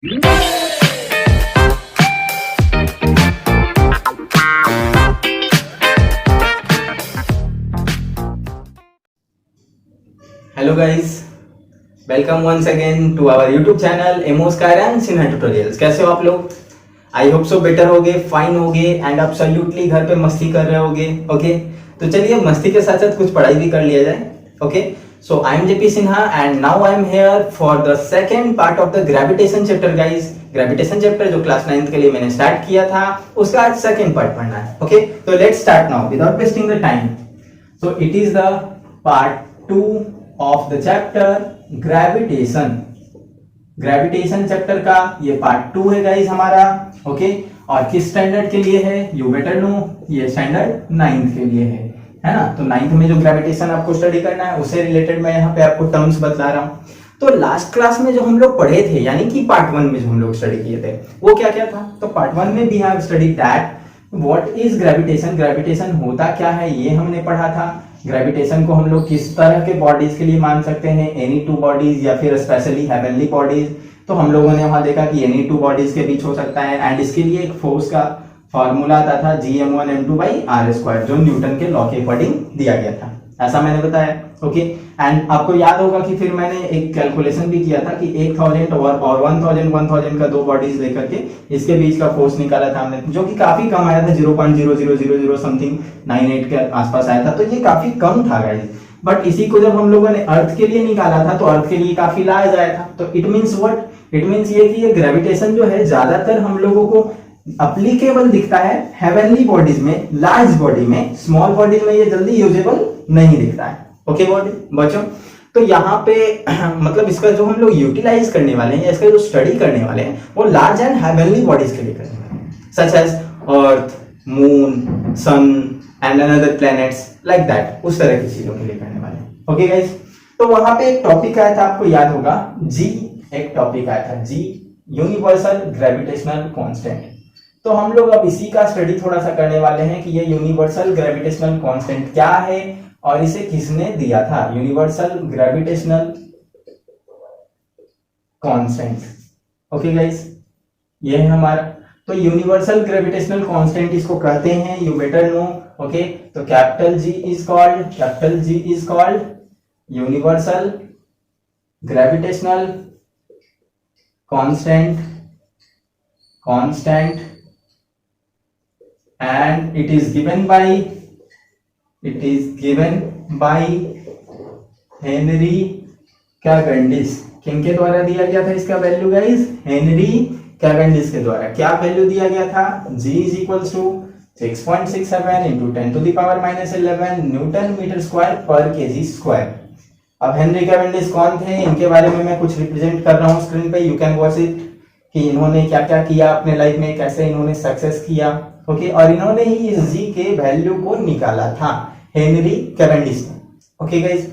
Hello guys, welcome once again to our YouTube channel Amos Kiran Sinha tutorials. कैसे हो आप लोग? आई होप सो बेटर होगे, फाइन होगे एंड एब्सोल्युटली घर पे मस्ती कर रहे होगे। ओके, तो चलिए मस्ती के साथ साथ कुछ पढ़ाई भी कर लिया जाए। Okay, so I am JP Sinha and now I am here for the second part of the gravitation chapter guys. Gravitation chapter जो क्लास 9th के लिए मैंने स्टार्ट किया था, उसका आज सेकंड पार्ट पढ़ना है। ओके, तो let's start now without wasting the time. So it is the part 2 of the chapter gravitation. Gravitation chapter का ये पार्ट 2 है गाइस हमारा। ओके, और किस स्टैंडर्ड के लिए है यू बेटर नो, ये स्टैंडर्ड 9th के लिए है ना। तो 9th में जो ग्रेविटेशन आपको स्टडी करना है उससे रिलेटेड मैं यहाँ पे आपको टर्म्स बता रहा हूँ। तो लास्ट क्लास में जो हम लोग पढ़े थे, यानी कि पार्ट 1 में जो हम लोग स्टडी किए थे, वो क्या क्या था? तो पार्ट 1 में we have study that what is gravitation, gravitation होता क्या है ये हमने पढ़ा था। ग्रेविटेशन को हम लोग किस तरह के बॉडीज के लिए मान सकते हैं, एनी टू बॉडीज या फिर स्पेशली हेवनली बॉडीज। तो हम लोगों ने वहां देखा कि एनी टू बॉडीज के बीच हो सकता है एंड इसके लिए एक फोर्स का फॉर्मूला आता था Gm1m2/r², जो न्यूटन के लॉ के अकॉर्डिंग दिया गया था, ऐसा मैंने बताया। ओके, एंड आपको याद होगा कि फिर मैंने एक कैलकुलेशन भी किया था कि 1000 और 1000 का दो बॉडीज लेकर के इसके बीच का फोर्स निकाला था हमने, जो कि काफी कम आया था, 0.0000 समथिंग 98 के आसपास आया था। तो ये काफी कम था गाइस, बट इसी को जब हम लोगों ने अर्थ के लिए निकाला था तो अर्थ के लिए काफी लार्ज आया था। तो it means what? It means ये कि ये ग्रेविटेशन जो है ज्यादातर हम लोगों को अप्लीकेबल दिखता है हेवनली बॉडीज में, लार्ज बॉडी में। स्मॉल बॉडीज में ये जल्दी यूजेबल नहीं दिखता है। ओके बच्चों, तो यहाँ पे मतलब इसका जो हम लोग यूटिलाइज करने वाले हैं या इसका जो स्टडी करने वाले हैं वो लार्ज एंड हेवनली बॉडीज के लिए करने वाले हैं, such as earth, moon, sun and another planets like that, उस तरह की चीजों के लिए करने वाले हैं। ओके गाइस, तो वहां पे एक टॉपिक आया था, आपको याद होगा, जी, एक टॉपिक आया था जी, यूनिवर्सल ग्रेविटेशनल कांस्टेंट। तो हम लोग अब इसी का स्टडी थोड़ा सा करने वाले हैं कि ये यूनिवर्सल ग्रेविटेशनल कांस्टेंट क्या है और इसे किसने दिया था। Universal gravitational constant. Okay guys, ये है हमारा। तो यूनिवर्सल ग्रेविटेशनल कांस्टेंट इसको कहते हैं, यू बेटर नो। ओके, तो capital G is called universal gravitational constant and it is given by Henry Cavendish. किनके द्वारा दिया गया था इसका वैल्यू गाइस? हेनरी कैवेंडिश के द्वारा। क्या वैल्यू दिया गया था? G is equals to 6.67 into 10⁻⁻11 newton metre square पर केजी स्क्वायर। अब हेनरी कैवेंडिश कौन थे? इनके बारे में मैं कुछ रिप्रेजेंट कर रहा हूँ स्क्रीन पे, यू कैन वॉच इट, कि इन्होंने क्या क्या किया अपने लाइफ में, कैसे इन्होंने सक्सेस किया। ओके, और इन्होंने ही इस जी के वैल्यू को निकाला था, हेनरी कैवेंडिश ने। ओके गाइस,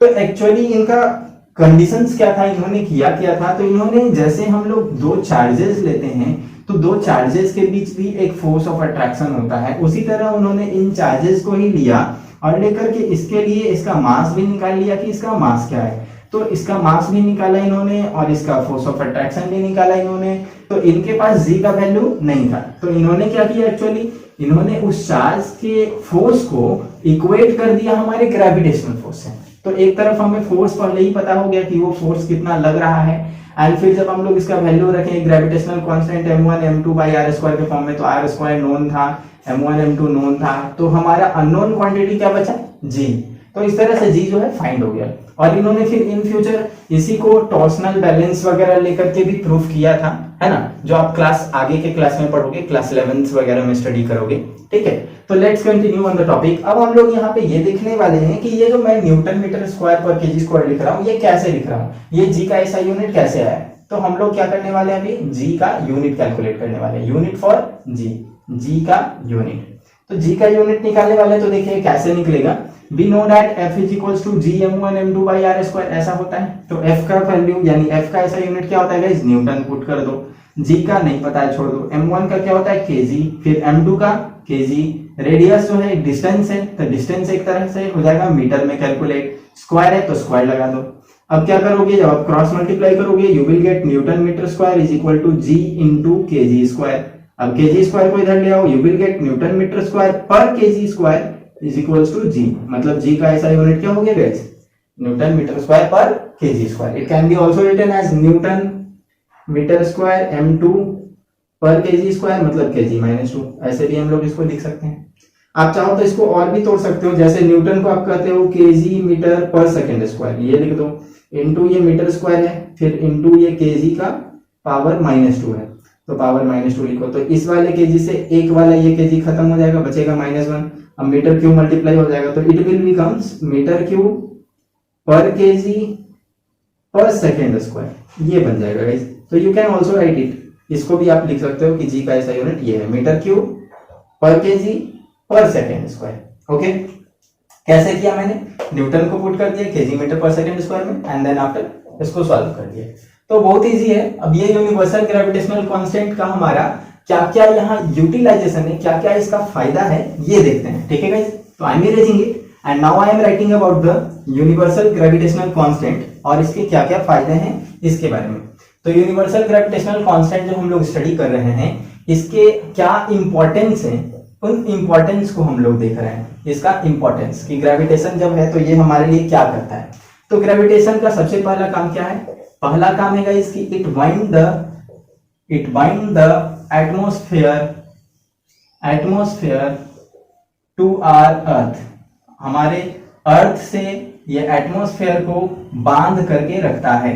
तो एक्चुअली इनका कंडीशंस क्या था, इन्होंने किया क्या था? तो इन्होंने, जैसे हम लोग दो चार्जेस लेते हैं तो दो चार्जेस के बीच भी एक फोर्स ऑफ अट्रैक्शन होता है, उसी तरह उन्होंने इन चार्जेस को ही लिया और लेकर के इसके लिए इसका मास भी निकाल लिया कि इसका मास क्या है। तो इसका मास भी निकाला इन्होंने और इसका फोर्स ऑफ अट्रैक्शन भी निकाला इन्होंने। तो इनके पास जी का वैल्यू नहीं था, तो इन्होंने क्या किया, एक्चुअली इन्होंने उस चार्ज के फोर्स को इक्वेट कर दिया हमारे ग्रेविटेशनल फोर्स से। तो एक तरफ हमें फोर्स पहले ही पता हो गया कि वो फोर्स कितना लग रहा है, एंड फिर जब हम लोग इसका वैल्यू रखें ग्रेविटेशनल कांस्टेंट m1m2/r² के फॉर्म में, तो r² नोन था, m1 m2 नोन था, तो हमारा अननोन क्वांटिटी क्या बचा? जी। तो इस तरह से जी जो है फाइंड हो गया। और इन्होंने फिर इन फ्यूचर इसी को टॉर्सनल बैलेंस वगैरह लेकर के भी प्रूफ किया था, है ना, जो आप क्लास आगे के क्लास में पढ़ोगे, क्लास 11th वगैरह में स्टडी करोगे। ठीक है, तो let's continue on the topic. अब हम लोग यहाँ पे ये देखने वाले हैं कि ये जो मैं न्यूटन मीटर स्क्वायर पर केजी स्क्वायर लिख रहा हूँ, ये कैसे लिख रहा हूँ, ये जी का ऐसा यूनिट कैसे आया। तो हम लोग क्या करने वाले हैं, अभी जी का यूनिट कैलकुलेट करने वाले हैं, यूनिट फॉर जी का यूनिट। तो जी का यूनिट निकालने वाले, तो देखिए कैसे निकलेगा। We know that F is equals to Gm1m2/r², ऐसा होता है। तो F का वैल्यू यानी F का ऐसा यूनिट क्या होता है गाइस? न्यूटन पुट कर दो। G का नहीं पता है, छोड़ दो। M1 का क्या होता है? केजी। फिर M2 का केजी। रेडियस जो है डिस्टेंस है, तो डिस्टेंस एक तरह से हो जाएगा मीटर में कैलकुलेट, स्क्वायर है तो स्क्वायर लगा दो। अब क्या करोगे, जब आप क्रॉस मल्टीप्लाई करोगे you will get newton metre square is equal to G into K G square. अब के जी स्क्वायर को इधर ले आओ, you will get newton metre square पर K G square is equal to G, मतलब G का ऐसा यूनिट क्या हो गया गाइस, न्यूटन मीटर स्क्वायर पर K G square. It can be also written as newton metre square m2 पर K G square, मतलब के जी माइनस 2, ऐसे भी हम लोग इसको लिख सकते हैं। आप चाहो तो इसको और भी तोड़ सकते हो, जैसे न्यूटन को आप कहते हो के जी मीटर पर सेकेंड स्क्वायर, ये लिख दो, इंटू ये मीटर स्क्वायर है, फिर इंटू ये के जी का पावर -2 है, तो पावर -2 लिखो। तो इस वाले के जी से एक वाला ये के जी खत्म हो जाएगा, बचेगा -1। अब मीटर क्यूब मल्टीप्लाई हो जाएगा, तो it will becomes metre cube पर के जी पर सेकेंड स्क्वायर, ये बन जाएगा गाइस। तो you can also right it, इसको भी आप लिख सकते हो कि जी का ऐसा यूनिट ये है, मीटर क्यूब पर के जी पर सेकेंड स्क्वायर। ओके, कैसे किया मैंने, न्यूटन को पुट कर दिया केजी मीटर पर सेकेंड स्क्वायर में, एंड देन आफ्टर इसको सॉल्व कर दिया। तो बहुत इजी है। अब ये यूनिवर्सल ग्रेविटेशनल कांस्टेंट का हमारा क्या क्या यहाँ यूटिलाइजेशन है, क्या क्या इसका फायदा है, ये देखते हैं। ठीक है गाइस, तो I M erasing it and now I am writing about the universal gravitational constant और इसके क्या क्या फायदे हैं इसके बारे में। तो यूनिवर्सल ग्रेविटेशनल कांस्टेंट जो हम लोग स्टडी कर रहे हैं, इसके क्या इंपॉर्टेंस है, उन इंपॉर्टेंस को हम लोग देख रहे हैं। इसका इंपॉर्टेंस कि ग्रेविटेशन जब है तो ये हमारे लिए क्या करता है। तो ग्रेविटेशन का सबसे पहला काम क्या है, पहला काम है गाइस कि it bind the atmosphere to our earth, हमारे अर्थ से ये एटमॉस्फेयर को बांध करके रखता है।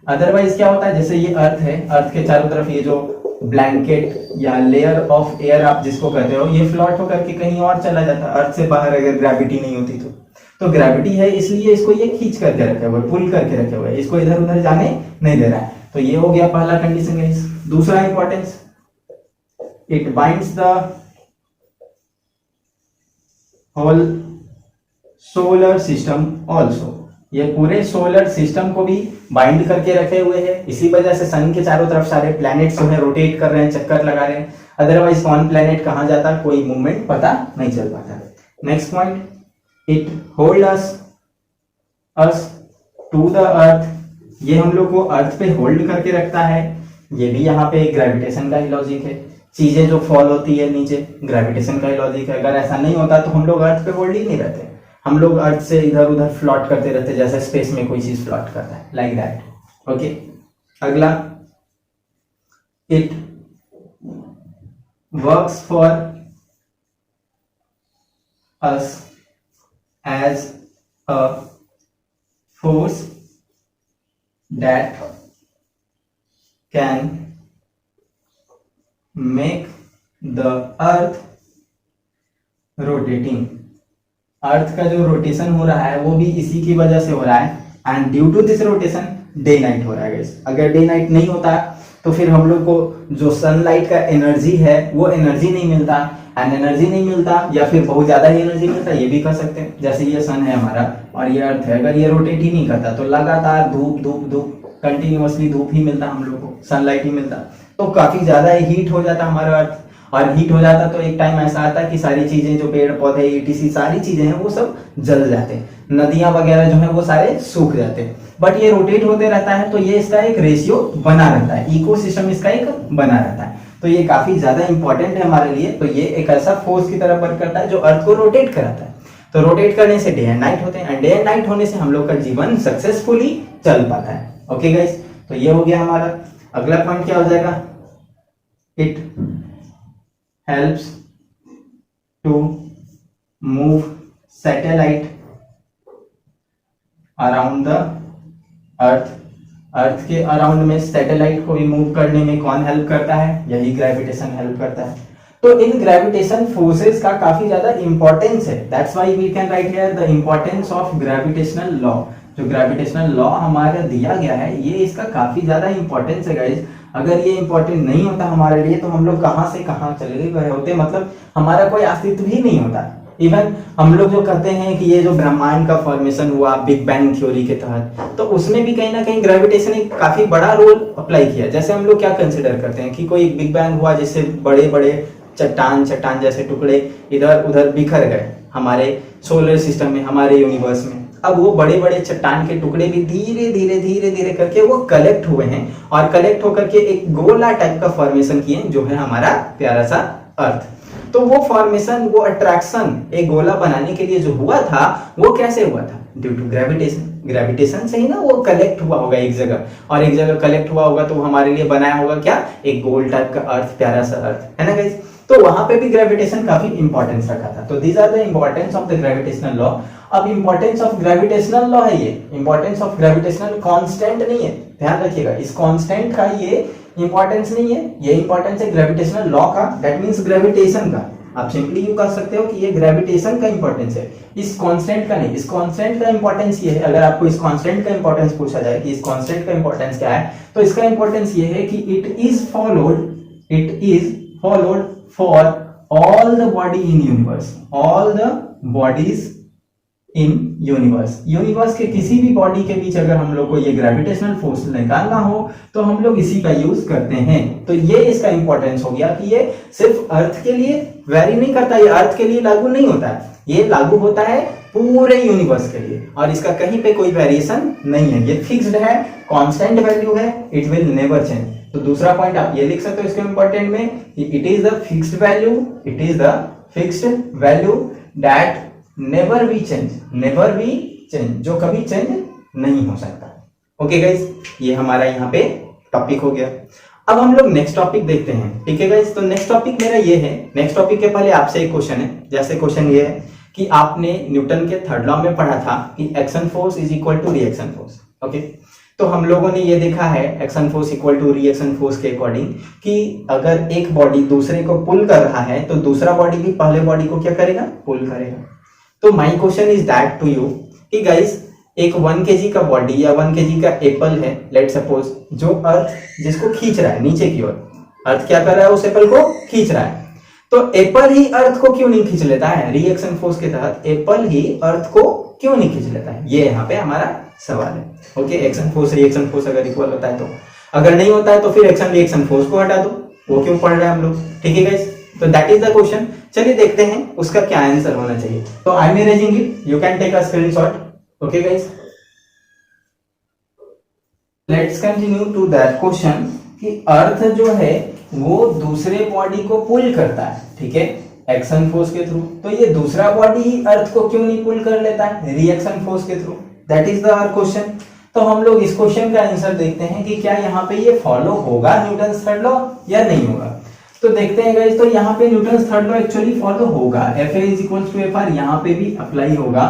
अदरवाइज क्या होता है, जैसे ये अर्थ है, अर्थ के चारों तरफ ये जो ब्लैंकेट या लेयर ऑफ एयर आप जिसको कहते हो, ये फ्लोट होकर के कहीं और चला जाता है अर्थ से बाहर, अगर ग्रेविटी नहीं होती तो ग्रेविटी है इसलिए इसको ये खींच करके रखे हुए, पुल करके रखे हुए, इसको इधर उधर जाने नहीं दे रहा है। तो ये हो गया पहला कंडीशन गाइस। दूसरा importance, it binds the whole solar system also, ये पूरे सोलर सिस्टम को भी बाइंड करके रखे हुए हैं। इसी वजह से सन के चारों तरफ सारे प्लैनेट्स जो है रोटेट कर रहे हैं, चक्कर लगा रहे हैं। अदरवाइज कौन प्लैनेट कहां जाता, कोई मूवमेंट पता नहीं चल पाता। Next point, it hold us to the earth, ये हम लोग को अर्थ पे होल्ड करके रखता है। ये भी यहाँ पे ग्रेविटेशन का ही लॉजिक है, चीजें जो फॉल होती है नीचे, ग्रेविटेशन का ही लॉजिक है। अगर ऐसा नहीं होता तो हम लोग अर्थ पे होल्ड ही नहीं रहते, हम लोग अर्थ से इधर उधर फ्लॉट करते रहते, जैसे स्पेस में कोई चीज फ्लॉट करता है, लाइक दैट। ओके, अगला, it works for us as a force that can make the earth rotating, earth का जो रोटेशन हो रहा है वो भी इसी की वजह से हो रहा है, and due to this rotation day night हो रहा है गाइस। अगर डे नाइट नहीं होता तो फिर हम लोग को जो सनलाइट का एनर्जी है वो एनर्जी नहीं मिलता, एंड एनर्जी नहीं मिलता या फिर बहुत ज्यादा ही एनर्जी मिलता, ये भी कर सकते हैं। जैसे ये सन है हमारा और ये अर्थ है, अगर ये रोटेट ही नहीं करता तो लगातार धूप धूप धूप कंटिन्यूअसली धूप ही मिलता हम लोग को, सनलाइट ही मिलता, तो काफी ज्यादा हीट हो जाता हमारा अर्थ। और हीट हो जाता तो एक टाइम ऐसा आता कि सारी चीजें जो पेड़ पौधे ईटीसी सारी चीजें हैं वो सब जल जाते हैं, नदियां वगैरह जो है वो सारे सूख जाते हैं। बट ये रोटेट होते रहता है तो ये इसका एक रेशियो बना रहता है, इकोसिस्टम इसका एक बना रहता है, तो ये काफी ज्यादा इंपॉर्टेंट है हमारे लिए। तो ये एक ऐसा फोर्स की तरह वर्क करता है जो अर्थ को रोटेट कराता है। तो रोटेट करने से डे एंड नाइट होते हैं, एंड डे एंड नाइट होने से हम लोग का जीवन सक्सेसफुली चल पाता है। ओके गाइस, तो ये हो गया हमारा। अगला पॉइंट क्या हो जाएगा, it helps to move satellite around the earth, अर्थ के अराउंड में सैटेलाइट को भी मूव करने में कौन हेल्प करता है, यही ग्रेविटेशन हेल्प करता है। तो इन ग्रेविटेशन फोर्सेस का काफी ज्यादा इंपॉर्टेंस है, that's why we can write here the importance of gravitational law. जो ग्रेविटेशनल लॉ हमारा दिया गया है ये इसका काफी ज्यादा इंपॉर्टेंस है गाइस। अगर ये इंपॉर्टेंट नहीं होता हमारे लिए तो हम लोग कहां से कहां चले गए होते, मतलब हमारा कोई अस्तित्व ही नहीं होता। इवन हम लोग जो कहते हैं कि ये जो ब्रह्मांड का फॉर्मेशन हुआ बिग बैंग थ्योरी के तहत, तो उसमें भी कहीं ना कहीं ग्रेविटेशन एक काफी बड़ा रोल अप्लाई किया। जैसे हम लोग क्या कंसिडर करते हैं कि कोई बिग बैंग हुआ जिससे बड़े बड़े चट्टान जैसे टुकड़े इधर उधर बिखर गए हमारे सोलर सिस्टम में, हमारे यूनिवर्स में, अब वो बड़े बड़े चट्टान के टुकड़े भी धीरे धीरे धीरे धीरे करके वो कलेक्ट हुए हैं और कलेक्ट होकर के एक गोला टाइप का फॉर्मेशन किए जो है हमारा प्यारा सा अर्थ। तो वो फॉर्मेशन, वो अट्रैक्शन एक गोला बनाने के लिए जो हुआ था वो कैसे हुआ था? Due to gravitation. ग्रेविटेशन से ही ना वो कलेक्ट हुआ होगा एक जगह, और एक जगह कलेक्ट हुआ होगा तो हमारे लिए बनाया होगा क्या? एक गोल टाइप का अर्थ, प्यारा सा अर्थ, है ना गाइस? तो वहां पे भी ग्रेविटेशन काफी इंपॉर्टेंस रखा था। तो these are the importance of the gravitational law. अब इंपॉर्टेंस ऑफ ग्रेविटेशनल लॉ है ये, इंपॉर्टेंस ऑफ ग्रेविटेशनल कांस्टेंट नहीं है, ध्यान रखिएगा। इस कांस्टेंट का ये इंपॉर्टेंस नहीं है, ये इंपॉर्टेंस है ग्रेविटेशनल लॉ का, दैट मींस ग्रेविटेशन का। आप सिंपली यू कह सकते हो कि ये ग्रेविटेशन का इंपॉर्टेंस है, इस कांस्टेंट का नहीं। इस कांस्टेंट का इंपॉर्टेंस ये है, अगर आपको इस कांस्टेंट का इंपॉर्टेंस पूछा जाए कि इस कांस्टेंट का इंपॉर्टेंस क्या है, तो इसका इंपॉर्टेंस ये है कि it is followed for all the body in universe, all the bodies in universe. Universe के किसी भी बॉडी के बीच अगर हम लोग को ये ग्रेविटेशनल फोर्स निकालना हो तो हम लोग इसी का यूज करते हैं। तो ये इसका इंपॉर्टेंस हो गया कि ये सिर्फ अर्थ के लिए वेरी नहीं करता, ये अर्थ के लिए लागू नहीं होता है, ये लागू होता है पूरे यूनिवर्स के लिए, और इसका कहीं पे कोई वेरिएशन नहीं है, ये फिक्स्ड है, कांस्टेंट वैल्यू है, इट विल नेवर चेंज। तो दूसरा पॉइंट आप ये लिख सकते हो इसके इंपॉर्टेंट में, it is the fixed value, it is the fixed value that never be change, never be change, जो कभी चेंज नहीं हो सकता। ओके गाइस, ये हमारा यहाँ पे टॉपिक हो गया। अब हम लोग नेक्स्ट टॉपिक देखते हैं, ठीक है गाइस? तो नेक्स्ट टॉपिक मेरा ये है। नेक्स्ट टॉपिक के पहले आपसे एक क्वेश्चन है, जैसे क्वेश्चन ये है कि आपने न्यूटन के थर्ड लॉ में पढ़ा था कि action force is equal to reaction force. Okay, तो हम लोगों ने ये देखा है action force equal to reaction force के अकॉर्डिंग कि अगर एक बॉडी दूसरे को पुल कर रहा है तो दूसरा बॉडी भी पहले बॉडी को क्या करेगा? पुल करेगा। तो my question is that to you कि गाइस एक 1 kg का बॉडी या 1 kg का एप्पल है, लेट सपोज, जो अर्थ जिसको खींच रहा है नीचे की ओर, अर्थ क्या कर रहा है? उस एप्पल को खींच रहा है। तो एप्पल ही अर्थ को क्यों नहीं खींच लेता है? रिएक्शन फोर्स के तहत एप्पल ही अर्थ को क्यों नहीं खींच लेता है? ये यहाँ पे हमारा सवाल है। Okay, action force reaction force अगर इक्वल होता है तो, अगर नहीं होता है तो फिर एक्शन रिएक्शन फोर्स को हटा दो, वो क्यों पढ़ रहे हैं हम लोग? ठीक है गाइस, तो दैट इज द क्वेश्चन। चलिए देखते हैं उसका क्या आंसर होना चाहिए। तो I am arranging it, you can take a screenshot. Okay guys, let's continue to that question कि अर्थ जो है वो दूसरे बॉडी को पुल करता है, ठीक है, एक्शन फोर्स के थ्रू। तो ये दूसरा बॉडी ही अर्थ को क्यों नहीं पुल कर लेता है? रिएक्शन फोर्स के through. That is the our question. तो हम लोग इस क्वेश्चन का आंसर देखते हैं कि क्या यहाँ पे ये फॉलो होगा न्यूटन्स थर्ड लॉ या नहीं होगा। तो देखते हैं गाइस, तो यहाँ पे Newton's third law actually follow होगा, Fa is equal to Fr यहाँ पे भी अप्लाई होगा,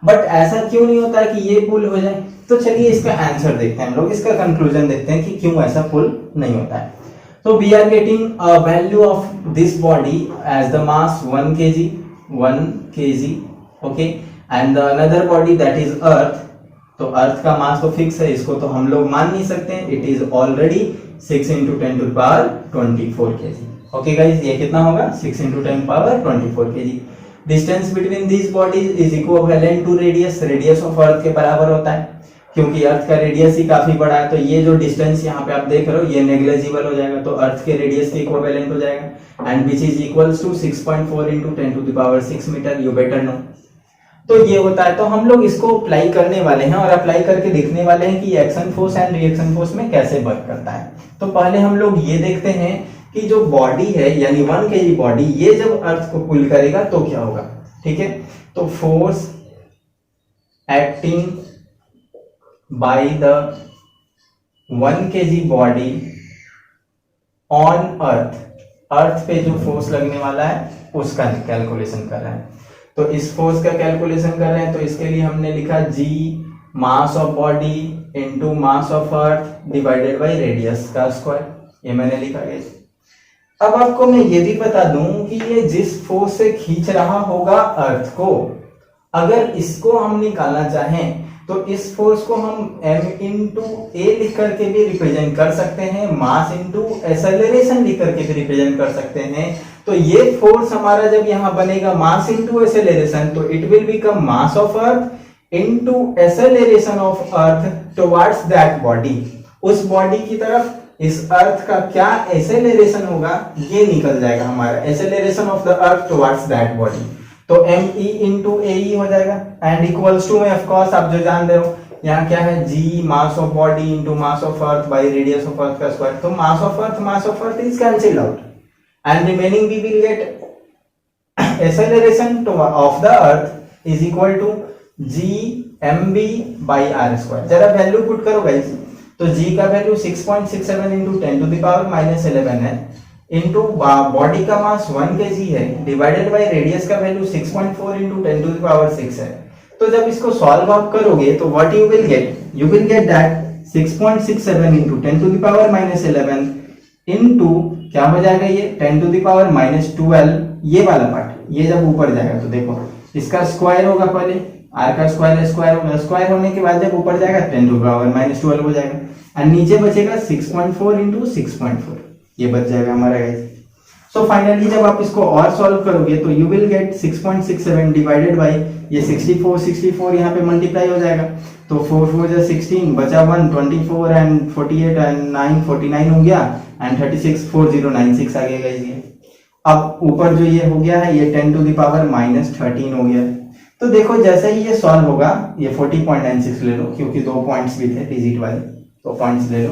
बट ऐसा क्यों नहीं होता है कि ये पुल हो जाए। तो चलिए इसका आंसर देखते हैं हम लोग, इसका कंक्लूजन देखते हैं कि क्यों ऐसा पुल नहीं होता है। तो we are getting a value of this body as the mass 1 kg, okay, and the another body that is earth. तो अर्थ का मास तो फिक्स है, इसको तो हम लोग मान नहीं सकते, it is already 6 × 10⁻24 kg। Okay guys, ये कितना होगा? 6 × 10⁻24 kg। Distance between this bodies is equivalent to radius, radius of earth के बराबर होता है, क्योंकि अर्थ का रेडियस ही काफी बड़ा है। तो ये जो डिस्टेंस यहाँ पे आप देख रहे हो ये नेग्लिजिबल हो जाएगा, तो अर्थ के रेडियस के इक्विवेलेंट हो जाएगा, and which is equals to 6.4 × 10⁻6 metre, you better know. तो ये होता है। तो हम लोग इसको अप्लाई करने वाले हैं और अप्लाई करके देखने वाले हैं कि action force and reaction force में कैसे वर्क करता है। तो पहले हम लोग ये देखते हैं कि जो बॉडी है यानी 1 kg बॉडी, ये जब अर्थ को पुल करेगा तो क्या होगा, ठीक है। तो force acting by the 1 kg body on earth, earth पे जो फोर्स लगने वाला है उसका कैलकुलेशन कर रहे हैं। तो इस फोर्स का कैलकुलेशन कर रहे हैं, तो इसके लिए हमने लिखा G mass of body into mass of earth divided by radius का स्क्वायर, ये मैंने लिखा है। अब आपको मैं ये भी बता दूं कि ये जिस फोर्स से खींच रहा होगा अर्थ को, अगर इसको हम निकालना चाहें तो इस फोर्स को हम m इंटू ए लिख करके भी रिप्रेजेंट कर सकते हैं, मास इंटू एक्सेलरेशन लिख करके भी रिप्रेजेंट कर सकते हैं। तो ये फोर्स हमारा जब यहाँ बनेगा मास इंटू एक्सेलरेशन, तो it will become mass of earth into acceleration of earth towards that body. उस बॉडी की तरफ इस अर्थ का क्या एक्सेलरेशन होगा ये निकल जाएगा हमारा, acceleration of the earth towards that body. तो M E into A E हो जाएगा एंड इक्वल्स टू में ऑफकोर्स आप जो जान रहे हो यहाँ क्या है G mass of body into mass of earth by radius of earth का स्क्वायर। तो mass of earth is cancelled out and remaining we will get acceleration of the earth is equal to g mb by r square। जरा value put करो guys, तो g का value 6.67 into 10 to the power minus 11 है into body का मास 1 kg है divided by radius का value 6.4 into 10 to the power 6 है। तो जब इसको सॉल्व आप करोगे तो what you will get that 6.67 into 10 to the power minus 11 into क्या हो जाएगा ये 10 to the power minus 12, ये वाला पार्ट ये जब ऊपर जाएगा तो देखो इसका स्क्वायर होगा, पहले r का स्क्वायर होगा, स्क्वायर होने के बाद जब ऊपर जाएगा 10 to the power minus 12 हो जाएगा एंड नीचे बचेगा 6.4 into 6.4, ये बच जाएगा हमारा गाइस। सो फाइनली जब आप इसको और सॉल्व करोगे तो you will gate 6.67 divided by ये 64 यहाँ पे मल्टीप्लाई हो जाएगा तो 4 4 जा 16 बचा 1 24 एंड 48 एंड 9 49 हो गया एंड 36 4096 आ गया गाइस ये। अब ऊपर जो ये हो गया है ये 10 to the power minus 13 हो गया। तो देखो जैसे ही ये सॉल्व होगा ये 40.96 ले लो क्योंकि दो पॉइंट्स भी थे डिजिट वाले, तो पॉइंट्स ले लो।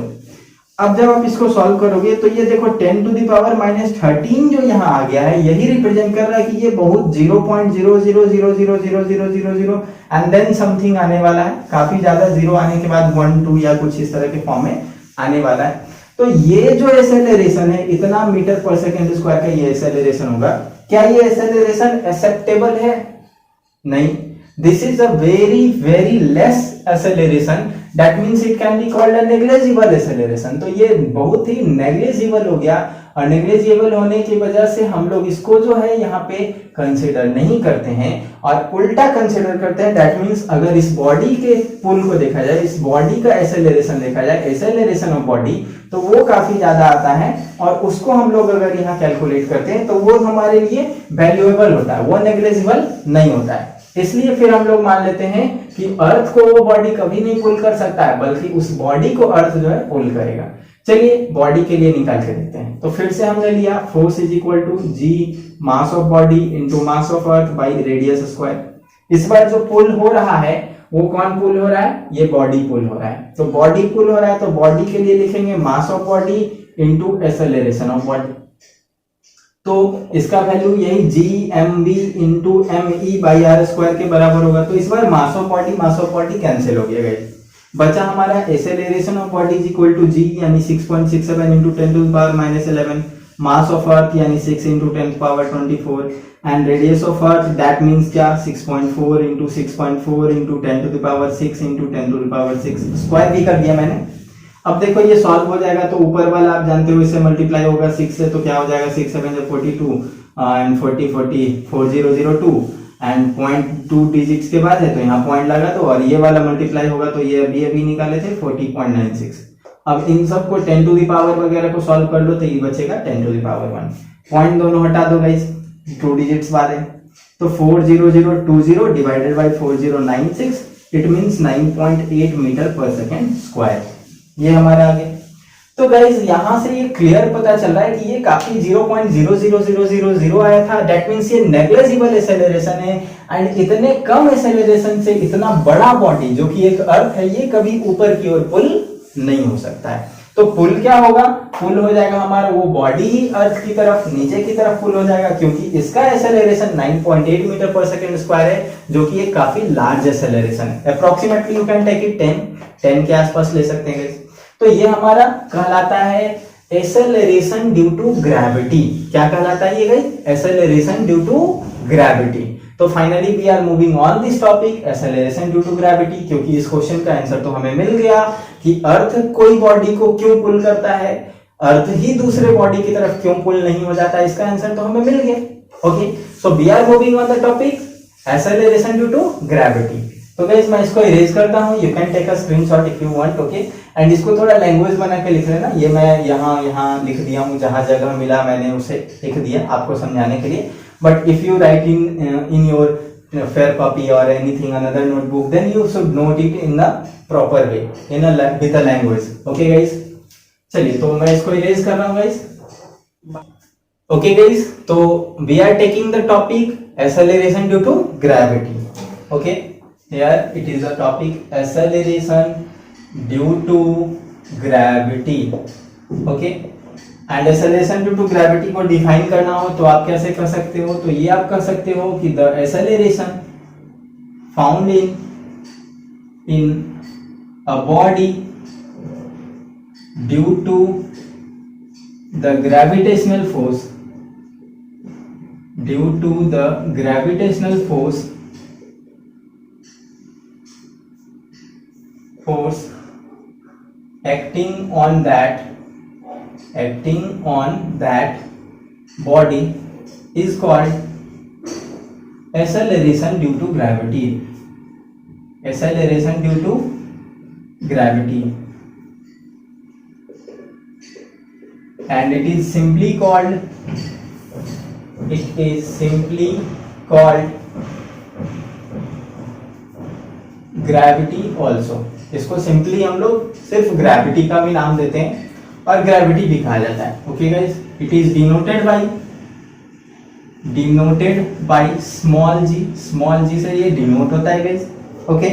अब जब आप इसको सॉल्व करोगे तो ये देखो 10 to the power minus 13 जो यहाँ आ गया है यही रिप्रेजेंट कर रहा है कि ये बहुत 0.00000000 एंड देन समथिंग आने वाला है, काफी ज्यादा जीरो आने के बाद 1 2 या कुछ इस तरह के फॉर्म में आने वाला है। तो ये जो एक्सेलरेशन है इतना मीटर पर सेकेंड स्क्वायर का ये एक्सेलरेशन होगा, क्या ये एक्सेलरेशन एक्सेप्टेबल है? नहीं, this is a very very less acceleration, that means it can be called a negligible acceleration. तो ये बहुत ही नेग्लिजिबल हो गया और नेग्लिजिबल होने की वजह से हम लोग इसको जो है यहाँ पे कंसीडर नहीं करते हैं और उल्टा कंसीडर करते हैं। दैट मींस अगर इस बॉडी के पुल को देखा जाए, इस बॉडी का एक्सेलरेशन देखा जाए, एक्सेलरेशन ऑफ बॉडी, तो वो काफी ज्यादा आता है और उसको हम लोग अगर यहाँ कैलकुलेट करते हैं तो वो हमारे लिए वैल्यूएबल होता है, वो नेग्लिजिबल नहीं होता है। इसलिए फिर हम लोग मान लेते हैं कि अर्थ को वो बॉडी कभी नहीं पुल कर सकता है, बल्कि उस बॉडी को अर्थ जो है पुल करेगा। चलिए बॉडी के लिए निकाल के देखते हैं। तो फिर से हमने लिया force is equal to G mass of body into mass of earth by radius square. इस बार जो पुल हो रहा है वो कौन पुल हो रहा है? ये बॉडी पुल हो रहा है। तो बॉडी पुल हो रहा है तो बॉडी के लिए लिखेंगे mass of body into acceleration of body. तो इसका वैल्यू यही G M B into M E by R square के बराबर होगा। तो इस बार मास ऑफ बॉडी कैंसिल हो गया गाइस, बचा हमारा acceleration of body is equal to G यानी 6.67 into 10 to the power minus 11, mass of earth यानी 6 into 10 power 24 and radius of earth that means क्या 6.4 into 6.4 into 10 to the power 6 into 10 to the power 6 square भी कर दिया मैंने। अब देखो ये सॉल्व हो जाएगा तो ऊपर वाला आप जानते हो इससे मल्टीप्लाई होगा 6 से, तो क्या हो जाएगा 6 7 42 एंड 4002 एंड 0.2 डिजिट्स के बाद है तो यहाँ पॉइंट लगा दो और ये वाला मल्टीप्लाई होगा तो ये अभी निकाले थे 40.96। अब इन सबको 10 टू द पावर वगैरह को सॉल्व कर लो तो ये बचेगा 10 टू द पावर 1। पॉइंट दोनों हटा दो गाइस, 2 डिजिट्स बाद है तो 40020 divided by 4096 it means 9.8 metre पर सेकेंड स्क्वायर, ये हमारा आ गया। तो गाइज यहाँ से ये क्लियर पता चल रहा है कि ये काफी 0.00000 आया था, दैट मींस ये नेग्लिजिबल एक्सेलरेशन है एंड इतने कम एक्सेलरेशन से इतना बड़ा बॉडी जो कि एक अर्थ है ये कभी ऊपर की ओर पुल नहीं हो सकता है। तो पुल क्या होगा? पुल हो जाएगा हमारा वो बॉडी ही अर्थ की तरफ नीचे की तरफ पुल हो जाएगा क्योंकि इसका एक्सेलरेशन 9.8 मीटर पर सेकेंड स्क्वायर है जो कि एक काफी लार्ज एक्सेलरेशन है। Approximately you can take it 10 के आसपास ले सकते हैं। तो ये हमारा कहलाता है एक्सेलरेशन ड्यू टू ग्रेविटी। क्या कहलाता है ये guys? Acceleration due to gravity. तो finally we are moving on this topic acceleration due to gravity, क्योंकि इस क्वेश्चन का आंसर तो हमें मिल गया कि अर्थ कोई बॉडी को क्यों पुल करता है, अर्थ ही दूसरे बॉडी की तरफ क्यों पुल नहीं हो जाता, इसका आंसर तो हमें मिल गया। Okay, so we are moving on the topic acceleration due to gravity. तो गाइस मैं इसको इरेज करता हूं, you can take a screenshot if you want. Okay, and इसको थोड़ा लैंग्वेज बना के लिख लेना। ये मैं यहाँ लिख दिया हूँ, जहां जगह मिला मैंने उसे लिख दिया आपको समझाने के लिए। But if you right in your fair copy or anything another notebook, then you should note it in the proper way in a with a language. Okay guys, चलिए तो मैं इसको इरेज कर रहा हूँ guys. Okay guys, तो we are taking the topic acceleration due to gravity. Okay, here it is a topic acceleration due to gravity. Okay, and acceleration due to gravity को define करना हो तो आप कैसे कर सकते हो, तो ये आप कर सकते हो कि the acceleration found in a body due to the gravitational force acting on that body is called acceleration due to gravity. Acceleration due to gravity, and it is simply called gravity also. इसको simply हम लोग सिर्फ gravity का भी नाम देते हैं और ग्रेविटी भी कहा जाता है. Okay guys, it is denoted by small g से ये डिनोट होता है गाइस. ओके,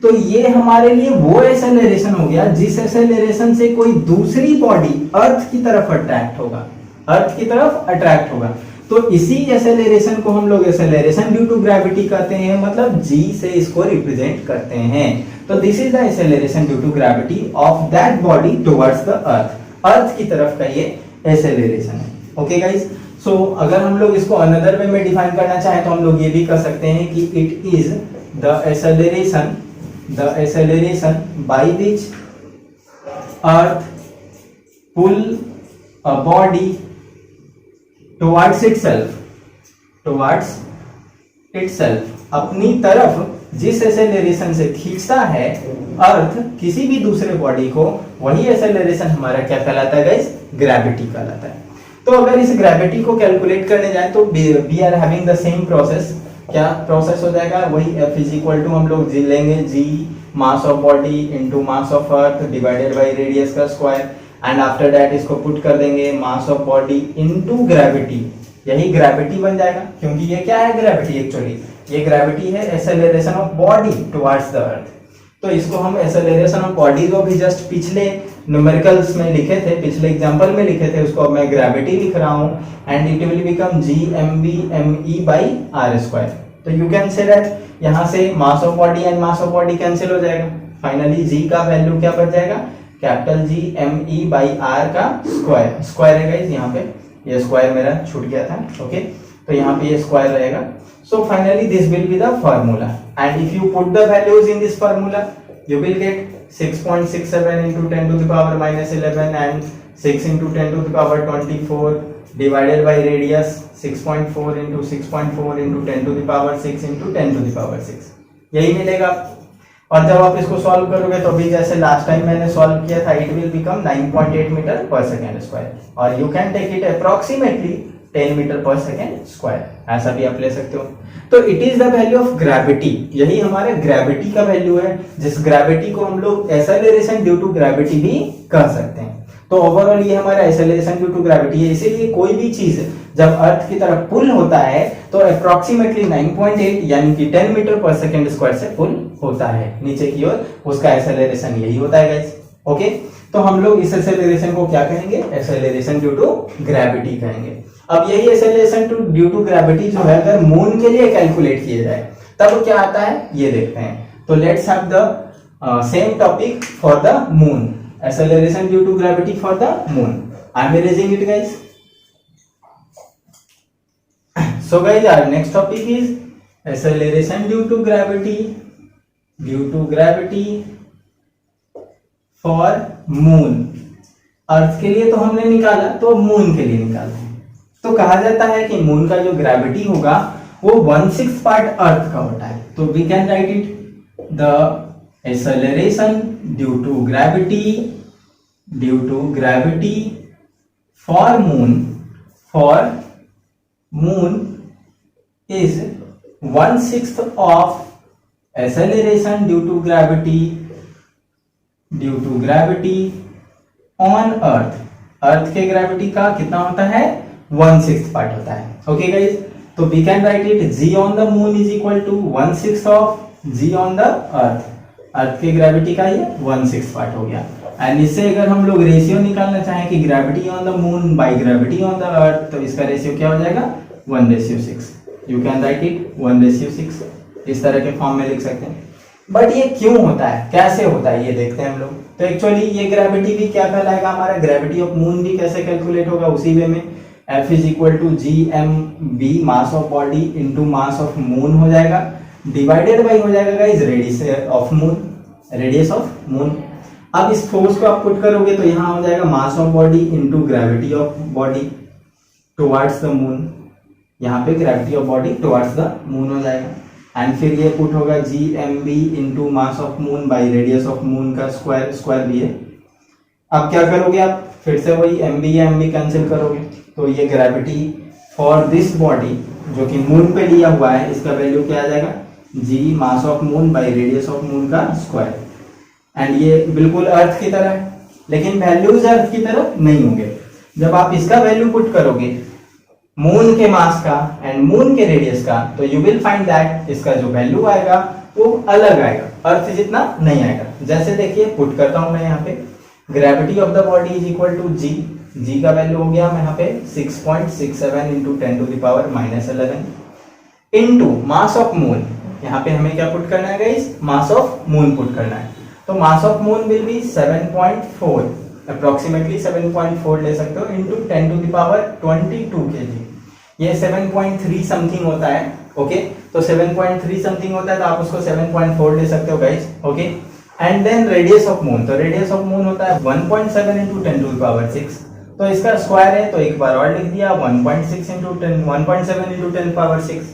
तो ये हमारे लिए वो एक्सेलरेशन हो गया जिस एक्सेलरेशन से कोई दूसरी बॉडी अर्थ की तरफ अट्रैक्ट होगा. तो इसी एक्सेलरेशन को हम लोग एक्सेलरेशन ड्यू टू ग्रेविटी कहते हैं, मतलब जी से इसको रिप्रेजेंट करते हैं. तो this is the acceleration due to gravity of that body towards the earth की तरफ का ये एक्सेलरेशन है. ओके गाइस, सो अगर हम लोग इसको अनदर वे में डिफाइन करना चाहें तो हम लोग ये भी कर सकते हैं कि it is the acceleration by which earth pull a body towards itself, अपनी तरफ जिस एक्सेलरेशन से खींचता है अर्थ किसी भी दूसरे बॉडी को, वही एक्सेलरेशन हमारा क्या कहलाता है गाइस, ग्रेविटी कहलाता है. तो अगर इस ग्रेविटी को कैलकुलेट करने जाए तो we are having the same process. क्या प्रोसेस हो जाएगा, वही F इज इक्वल टू हम लोग लेंगे G mass of body into mass of earth divided by radius का स्क्वायर, एंड आफ्टर दैट इसको पुट कर देंगे mass of body into gravity. यही ग्रेविटी बन जाएगा, क्योंकि ये क्या है ग्रेविटी, एक्चुअली ये ग्रेविटी है acceleration of body towards the earth. तो इसको हम एक्सेलरेशन ऑफ बॉडी को भी जस्ट पिछले न्यूमेरिकल्स में लिखे थे, पिछले एग्जांपल में लिखे थे, उसको अब मैं ग्रेविटी लिख रहा हूं, and it will become GmV/m/e/r². तो यू कैन से दैट यहां से मास of body and mass of body cancel हो जाएगा. फाइनली जी का वैल्यू क्या बच जाएगा, कैपिटल GmE/r का स्क्वायर है गाइस. यहाँ पे ये स्क्वायर मेरा छूट गया था. ओके, तो यहाँ पे ये स्क्वायर रहेगा. So finally this will be the formula, and if you put the values in this formula you will get 6.67 into 10 to the power minus 11 and 6 into 10 to the power 24 divided by radius 6.4 into 6.4 into 10 to the power 6 into 10 to the power 6. यही मिलेगा. और जब आप इसको solve करोगे तो भी जैसे लास्ट टाइम मैंने सॉल्व किया था, इट विल बिकम 9.8 मीटर पर सेकेंड स्क्वायर, और you can take it approximately 10 metre पर सेकेंड स्क्वायर, ऐसा भी आप ले सकते हो. तो it is the value of gravity, यही हमारे ग्रेविटी का वैल्यू है, जिस ग्रेविटी को हम लोग एक्सेलरेशन ड्यू टू ग्रेविटी भी कह सकते हैं. तो ओवरऑल ये हमारा एक्सेलरेशन ड्यू टू ग्रेविटी है. इसीलिए कोई भी चीज जब अर्थ की तरफ पुल होता है तो अप्रोक्सीमेटली 9.8 यानी कि 10 मीटर पर सेकेंड स्क्वायर से पुल होता है नीचे की ओर, उसका एक्सेलरेशन यही होता है गाइस. ओके, तो हम लोग इस एक्सेलरेशन को क्या कहेंगे, एक्सेलरेशन ड्यू टू ग्रेविटी कहेंगे. अब यही एक्सेलरेशन ड्यू टू ग्रेविटी जो है अगर मून के लिए कैलकुलेट किया जाए तब क्या आता है ये देखते हैं. तो let's have the same topic for the moon, acceleration due to gravity for the moon. I am erasing it guys. So guys, our next topic is acceleration due to gravity for moon. अर्थ के लिए तो हमने निकाला, तो moon के लिए निकालते हैं. तो कहा जाता है कि मून का जो ग्रेविटी होगा वो 1/6 पार्ट अर्थ का होता है. तो we can write it the acceleration due to gravity for moon is 1/6 of acceleration due to gravity on earth. अर्थ के ग्रेविटी का कितना होता है, 1/6 पार्ट होता है. ओके गाइस, तो we can write it g on the moon is equal to 1/6 of g on the earth. Earth की gravity का ये 1/6 पार्ट हो गया। एंड इससे अगर हम लोग रेशियो निकालना चाहें कि gravity on the moon by gravity on the earth, तो इसका रेशियो क्या हो जाएगा 1/6। यू कैन राइट इट 1/6, इस तरह के फॉर्म में लिख सकते हैं। बट ये क्यों होता है, कैसे होता है, ये देखते हैं हम लोग। तो एक्चुअली ये ग्रेविटी भी क्या कहलाएगा हमारा, ग्रेविटी ऑफ मून भी कैसे कैलकुलेट होगा, उसी वे में F is equal to GMB mass of body into mass of moon हो जाएगा, डिवाइडेड बाई हो जाएगा guys radius of moon, radius of moon. अब इस फोर्स को आप पुट करोगे तो यहाँ हो जाएगा मास of body into gravity of body towards the moon, यहाँ पे gravity of body towards the moon हो जाएगा। एंड फिर ये पुट होगा GMB into mass of moon by radius of moon का स्क्वायर, स्क्वायर भी है। अब क्या करोगे आप, फिर से वही MB या MB कैंसिल करोगे, तो ये ग्रेविटी फॉर दिस बॉडी जो कि मून पे लिया हुआ है, इसका वैल्यू क्या आ जाएगा, G mass of moon by radius of moon का स्क्वायर। एंड ये बिल्कुल अर्थ की तरह है, लेकिन वैल्यूज अर्थ की तरह नहीं होंगे। जब आप इसका वैल्यू पुट करोगे मून के मास का एंड मून के रेडियस का, तो यू विल फाइंड दैट इसका जो वैल्यू आएगा वो अलग आएगा, अर्थ जितना नहीं आएगा। जैसे देखिए पुट करता हूं मैं यहाँ पे, gravity of the body is equal to G का वैल्यू हो गया यहाँ पे 6.67 into 10 to the power -11 into mass of moon. यहाँ पे हमें क्या पुट करना है guys, mass of moon put करना है। तो mass of moon will be 7.4, approximately 7.4 ले सकते हो, into 10 to the power 22 kg। ये 7.3 समथिंग होता है, ओके। तो 7.3 समथिंग होता है, तो आप उसको 7.4 ले सकते हो guys, okay. And then radius of moon, तो रेडियस ऑफ मून होता है 1.7 इंटू 10 टू द पावर 6, तो इसका स्क्वायर है, तो एक बार और लिख दिया 1.6 इंटू 10, 1.7 इंटू 10 पावर 6।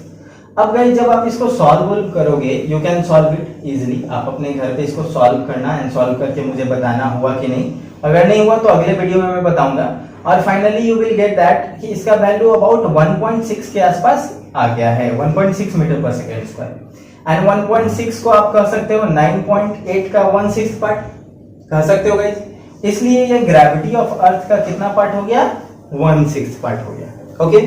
अब गाइस जब आप इसको सॉल्व करोगे, you can solve it easily, आप अपने घर पे इसको सॉल्व करना एंड सॉल्व करके मुझे बताना हुआ कि नहीं। अगर नहीं हुआ तो अगले वीडियो में मैं बताऊंगा। और finally you will get that कि इसका वैल्यू अबाउट 1.6 के आसपास आ गया है, 1.6 मीटर पर सेकेंड स्क्वायर। एंड 1.6 को आप कह सकते हो 9.8 का 1/6 पार्ट कह सकते हो गाइस। इसलिए ये ग्रेविटी ऑफ अर्थ का कितना पार्ट हो गया, 1/6 पार्ट हो गया, ओके।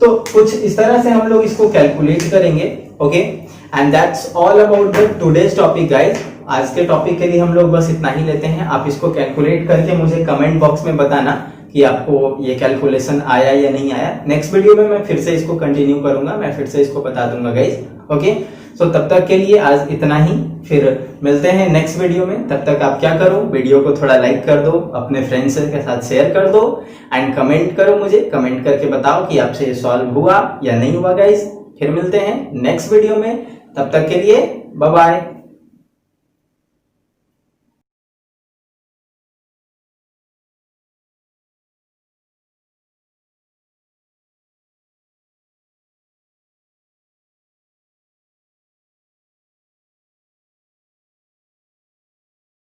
तो कुछ इस तरह से हम लोग इसको कैलकुलेट करेंगे, okay. And that's all about the today's topic guys. आज के टॉपिक के लिए हम लोग बस इतना ही लेते हैं। आप इसको कैलकुलेट करके मुझे कमेंट बॉक्स में बताना कि आपको ये कैलकुलेशन आया या नहीं आया। नेक्स्ट वीडियो में मैं फिर से इसको कंटिन्यू करूंगा, मैं फिर से इसको बता दूंगा गाइस, ओके। सो तब तक के लिए आज इतना ही, फिर मिलते हैं नेक्स्ट वीडियो में। तब तक आप क्या करो, वीडियो को थोड़ा लाइक कर दो, अपने फ्रेंड्स के साथ शेयर कर दो एंड कमेंट करो, मुझे कमेंट करके बताओ कि आपसे ये सॉल्व हुआ या नहीं हुआ गाइस। फिर मिलते हैं नेक्स्ट वीडियो में, तब तक के लिए बाय बाय।